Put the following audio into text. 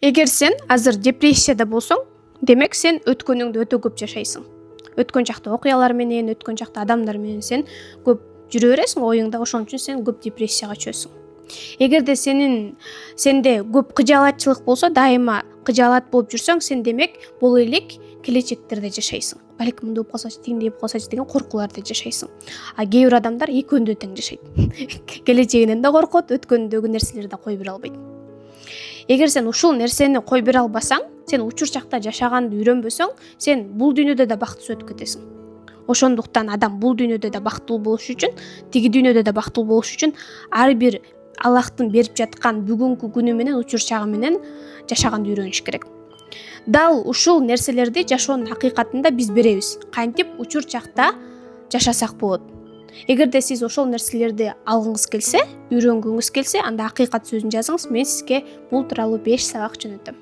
Эгер сен азыр депрессияда болсоң, демек сен өткөнүңдү өтө көп жашайсың. Өткөн жакта окуялар менен, өткөн жакта адамдар менен сен көп жүрө бересиң оюңда, ошон үчүн сен көп депрессияга чөйсүң. Эгерде сенде көп кыжаалатчылык болсо, дайыма кыжаалат болуп жүрсөң, сен демек бул элек келечектерде жашайсың. Балким мындай болуп калсачы, тигиндей болуп калсачы деген коркууларда жашайсың. А кээ бир адамдар экөөндө тең жашайт. Келечегинен да коркот, өткөндөгү нерселерди да кой бере албайт. Эгер сен ушул нерсени кой бере албасаң, сен учур чакта жашаганды үйрөнбөсөң, сен бул дүйнөдө да бактысыз өтүп кетесиң. Ошондуктан адам бул дүйнөдө да бактылуу болуш үчүн, тиги дүйнөдө да бактылуу болуш үчүн ар бир Аллахтын берип жаткан бүгүнкү күнү менен, учур чагы менен жашаганды үйрөнүш керек. Дал ушул нерселерди жашоонун акыйкатында биз беребиз. Кантип учур чакта жашасак болот. Эгерде сиз ошол нерселерди алгыңыз келсе, үйрөнгүңүз келсе, анда акыйкат сөзүн жазыңыз. Мен сизге бул тууралуу 5 сабак жөнөтөм.